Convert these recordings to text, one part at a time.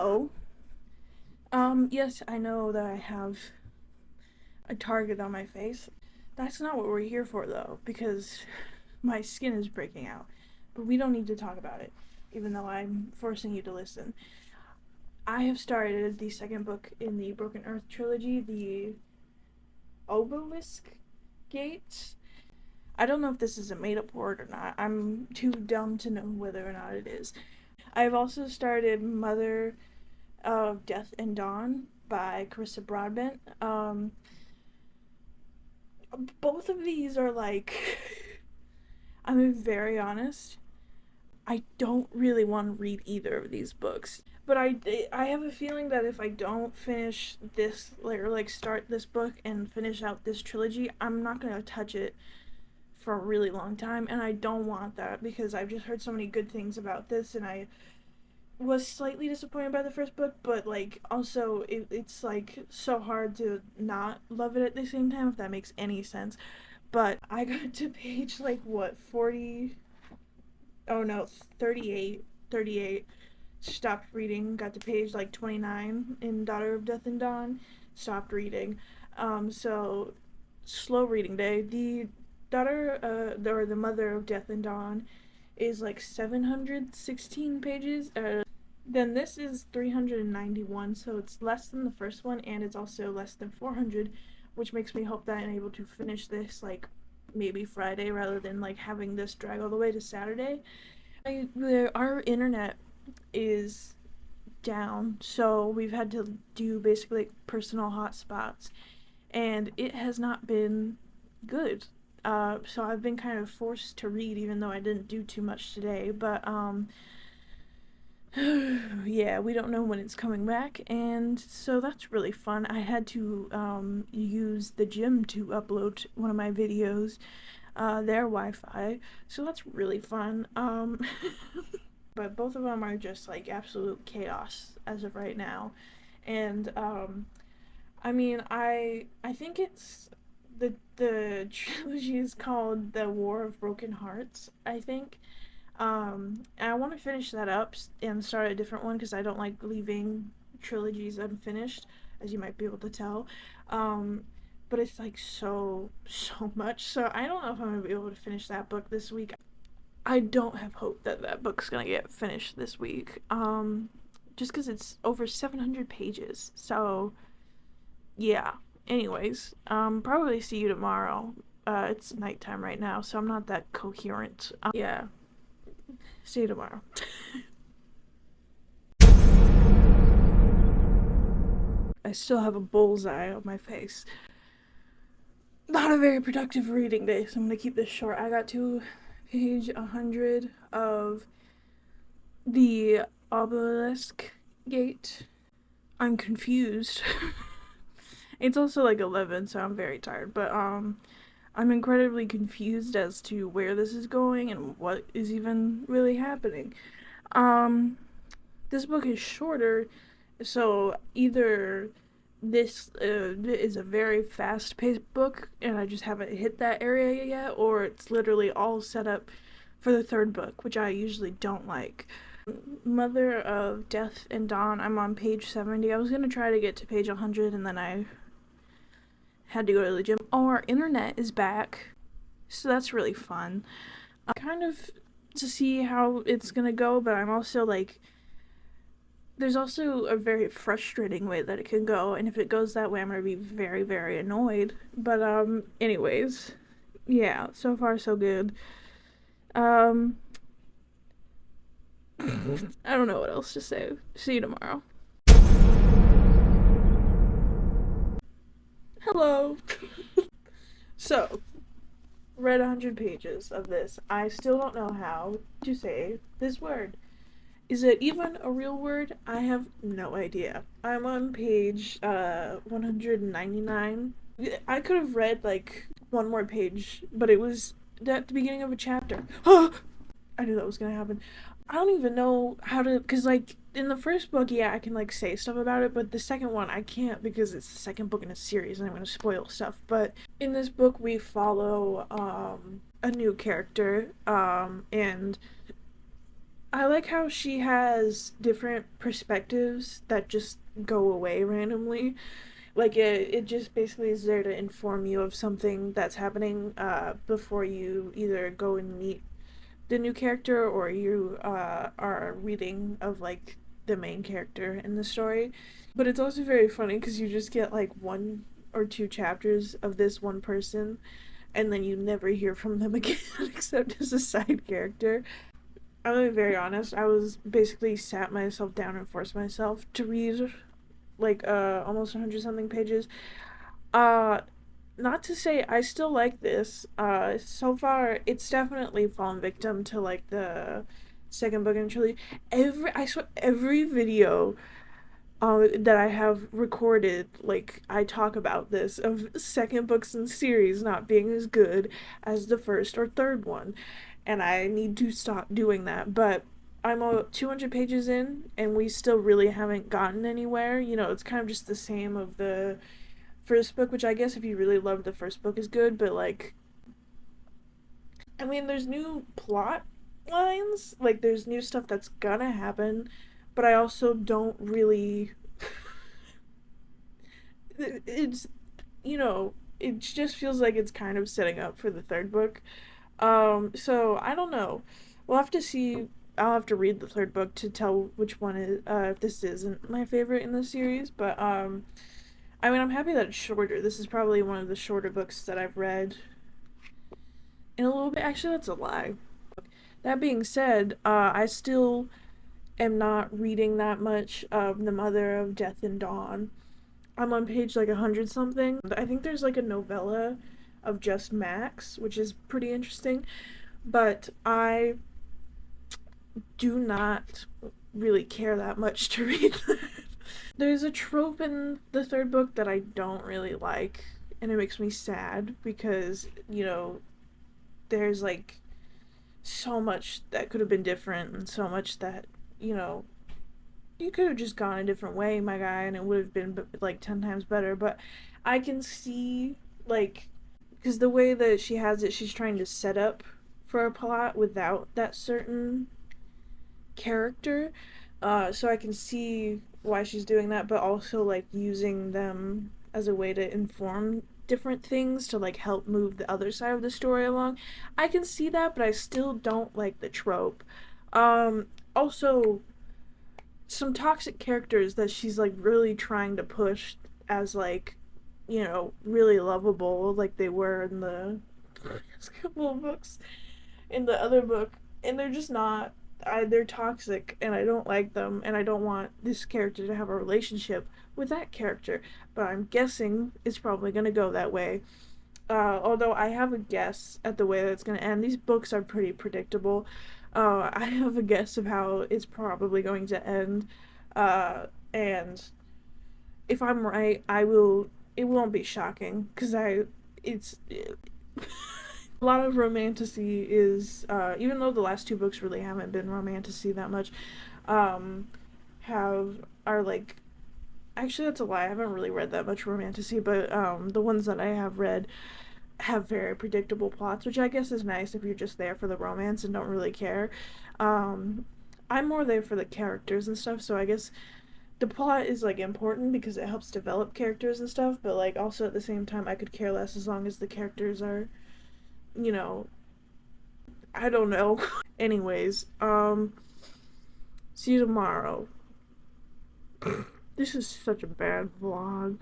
Hello. Yes, I know that I have a target on my face. That's not what we're here for, though, because my skin is breaking out. But we don't need to talk about it, even though I'm forcing you to listen. I have started the second book in the Broken Earth trilogy, the Obelisk Gates. I don't know if this is a made up word or not. I'm too dumb to know whether or not it is. I've also started Mother of Death and Dawn by Carissa Broadbent. Both of these are like, I'm being very honest. I don't really want to read either of these books, but I have a feeling that if I don't finish this like start this book and finish out this trilogy, I'm not gonna touch it for a really long time, and I don't want that because I've just heard so many good things about this, and I was slightly disappointed by the first book, but like also it's like so hard to not love it at the same time, if that makes any sense. But I got to page like what, 40, oh no, 38, stopped reading, got to page like 29 in Daughter of Death and Dawn, stopped reading. So slow reading day. The or the Mother of Death and Dawn is like 716 pages. Then this is 391, so it's less than the first one, and it's also less than 400, which makes me hope that I'm able to finish this like maybe Friday rather than like having this drag all the way to Saturday. Our internet is down, so we've had to do basically like personal hotspots, and it has not been good. So I've been kind of forced to read, even though I didn't do too much today. But yeah, we don't know when it's coming back, and so that's really fun. I had to use the gym to upload one of my videos, their Wi-Fi, so that's really fun. But both of them are just like absolute chaos as of right now, and I mean, I think it's the trilogy is called The War of Broken Hearts, I think. And I want to finish that up and start a different one because I don't like leaving trilogies unfinished, as you might be able to tell. Um, but it's like so much. So I don't know if I'm gonna be able to finish that book this week. I don't have hope that that book's gonna get finished this week. Just because it's over 700 pages. So yeah. Anyways, probably see you tomorrow. It's nighttime right now, so I'm not that coherent. Yeah. See you tomorrow. I still have a bullseye on my face. Not a very productive reading day, so I'm gonna keep this short. I got to page 100 of the Obelisk Gate. I'm confused. It's also like 11, so I'm very tired, but I'm incredibly confused as to where this is going and what is even really happening. Um this book is shorter, so either this is a very fast paced book and I just haven't hit that area yet, or it's literally all set up for the third book, which I usually don't like. Mother of Death and Dawn, I'm on page 70. I was gonna try to get to page 100 and then I had to go to the gym. Oh, our internet is back, so that's really fun. Kind of to see how it's gonna go, but I'm also like, there's also a very frustrating way that it can go, and if it goes that way, I'm gonna be very, very annoyed. But anyways, yeah, so far so good. Um, I don't know what else to say. See you tomorrow. Hello. So, read 100 pages of this. I still don't know how to say this word. Is it even a real word? I have no idea. I'm on page 199. I could have read like one more page, but it was at the beginning of a chapter. I knew that was gonna happen. I don't even know how to, cause like in the first book, yeah, I can like say stuff about it, but the second one I can't because it's the second book in a series, and I'm gonna spoil stuff. But in this book, we follow a new character, and I like how she has different perspectives that just go away randomly. Like it just basically is there to inform you of something that's happening before you either go and meet the new character or you are reading of like the main character in the story. But it's also very funny because you just get like one or two chapters of this one person and then you never hear from them again except as a side character. I'm gonna be very honest. I was basically sat myself down and forced myself to read like almost 100 something pages. Uh Not to say I still like this. So far it's definitely fallen victim to like the second book in the trilogy. I swear every video that I have recorded, like I talk about this of second books in the series not being as good as the first or third one, and I need to stop doing that. But I'm 200 pages in, and we still really haven't gotten anywhere. You know, it's kind of just the same of the first book, which I guess if you really love the first book is good, but like, I mean, there's new plot lines, like there's new stuff that's gonna happen, but I also don't really it's you know it just feels like it's kind of setting up for the third book. So I don't know. We'll have to see. I'll have to read the third book to tell which one is if this isn't my favorite in the series. But I mean, I'm happy that it's shorter. This is probably one of the shorter books that I've read in a little bit. Actually, that's a lie. That being said, I still am not reading that much of The Mother of Death and Dawn. I'm on page like 100 something. I think there's like a novella of just Max, which is pretty interesting, but I do not really care that much to read that. There's a trope in the third book that I don't really like, and it makes me sad because, you know, there's like so much that could have been different and so much that, you know, you could have just gone a different way, my guy, and it would have been like 10 times better. But I can see, like, because the way that she has it, she's trying to set up for a plot without that certain character. So I can see why she's doing that, but also like using them as a way to inform different things to like help move the other side of the story along. I can see that, but I still don't like the trope. Also, some toxic characters that she's like really trying to push as like, you know, really lovable like they were in the couple of books in the other book, and they're just not. They're toxic and I don't like them, and I don't want this character to have a relationship with that character, but I'm guessing it's probably going to go that way. Although I have a guess at the way that it's going to end. These books are pretty predictable. I have a guess of how it's probably going to end. And if I'm right, I will. It won't be shocking because it's a lot of romantasy is even though the last two books really haven't been romantasy that much, um, have are like actually that's a lie. I haven't really read that much romantasy, but the ones that I have read have very predictable plots, which I guess is nice if you're just there for the romance and don't really care. Um, I'm more there for the characters and stuff, so I guess the plot is like important because it helps develop characters and stuff, but like also at the same time I could care less as long as the characters are, you know, I don't know. Anyways, see you tomorrow. This is such a bad vlog.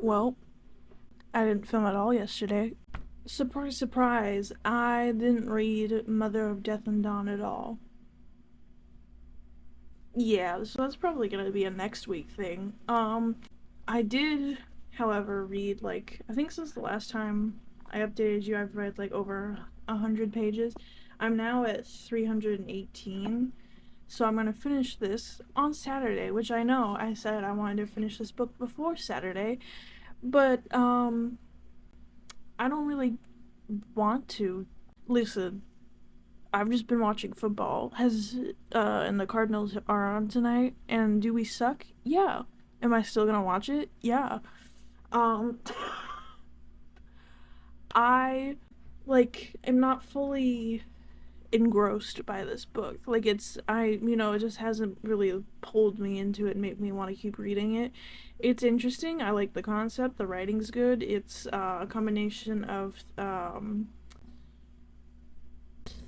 Well, I didn't film at all yesterday. Surprise, surprise, I didn't read Mother of Death and Dawn at all. Yeah, so that's probably gonna be a next week thing. I did, however, read like I think since the last time I updated you, I've read like over 100 pages. I'm now at 318, so I'm gonna finish this on Saturday, which I know I said I wanted to finish this book before Saturday, but I don't really want to. Listen, I've just been watching football. And the Cardinals are on tonight. And do we suck? Yeah. Am I still gonna watch it? Yeah. Um, I like, am not fully engrossed by this book. Like, it just hasn't really pulled me into it and made me want to keep reading it. It's interesting. I like the concept. The writing's good. It's a combination of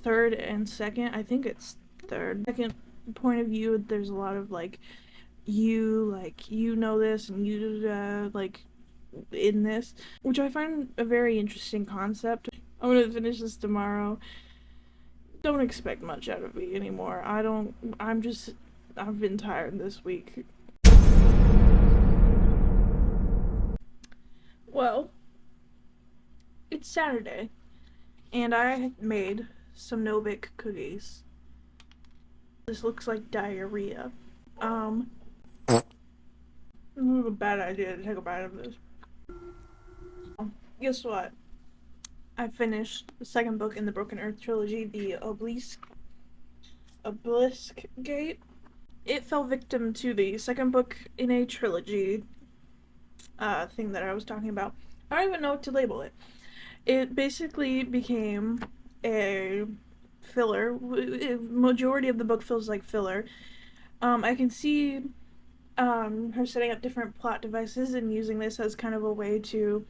third and second. I think it's third. Second point of view, there's a lot of you know this and you like in this, which I find a very interesting concept. I'm gonna finish this tomorrow. Don't expect much out of me anymore. I've been tired this week. Well, it's Saturday, and I made some No-Bic cookies. This looks like diarrhea. It was a bad idea to take a bite of this. Guess what? I finished the second book in the Broken Earth trilogy, the Obelisk Gate. It fell victim to the second book in a trilogy thing that I was talking about. I don't even know what to label it. It basically became a filler. Majority of the book feels like filler. I can see her setting up different plot devices and using this as kind of a way to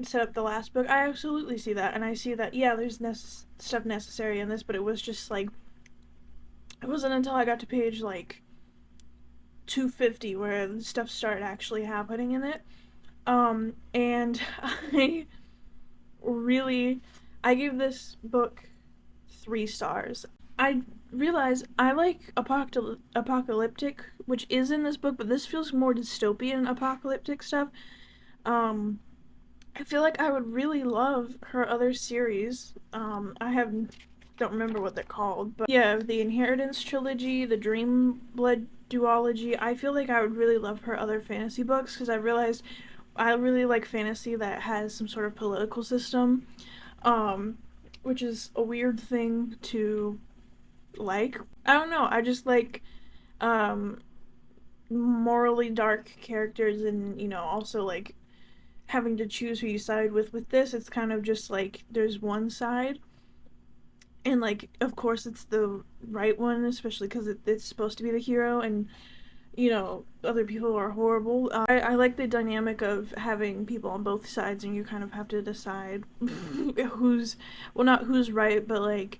set up the last book. I absolutely see that, and I see that, yeah, there's stuff necessary in this, but it was just like, it wasn't until I got to page like 250 where stuff started actually happening in it. And I gave this book 3 stars. I realize I like apocalyptic, which is in this book, but this feels more dystopian apocalyptic stuff. I feel like I would really love her other series. Don't remember what they're called, but yeah, the Inheritance trilogy, the Dreamblood duology. I feel like I would really love her other fantasy books because I realized I really like fantasy that has some sort of political system, which is a weird thing to like. I don't know. I just like morally dark characters, and also like having to choose who you side with. With this, it's kind of just like there's one side, and like of course it's the right one, especially because it's supposed to be the hero, and other people are horrible. I like the dynamic of having people on both sides, and you kind of have to decide not who's right, but like,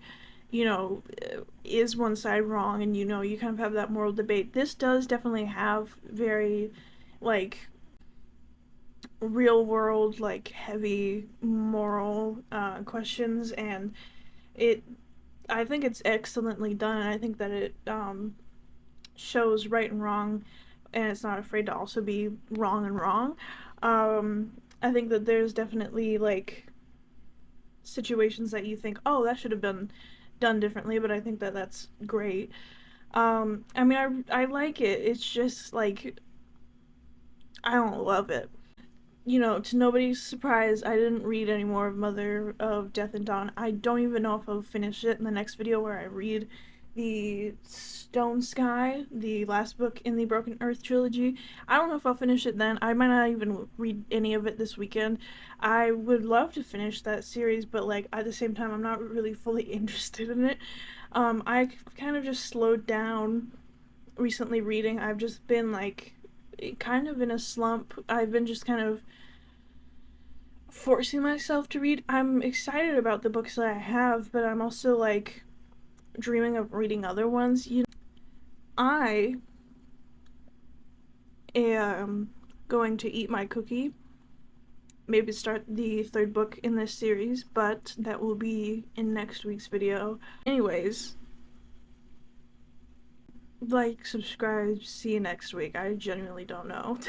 is one side wrong, and you kind of have that moral debate. This does definitely have very, like, real world, like, heavy moral questions, and I think it's excellently done, and I think that it shows right and wrong, and it's not afraid to also be wrong and wrong. I think that there's definitely like situations that you think, oh, that should have been done differently, but I think that that's great. I mean, I like it. It's just like I don't love it. To nobody's surprise, I didn't read any more of Mother of Death and Dawn. I don't even know if I'll finish it in the next video where I read the Stone Sky, the last book in the Broken Earth trilogy. I don't know if I'll finish it then. I might not even read any of it this weekend. I would love to finish that series, but like at the same time, I'm not really fully interested in it. I kind of just slowed down recently reading. I've just been like kind of in a slump. I've been just kind of forcing myself to read. I'm excited about the books that I have, but I'm also like dreaming of reading other ones. I am going to eat my cookie, maybe start the 3rd book in this series, but that will be in next week's video. Anyways, like, subscribe, see you next week. I genuinely don't know.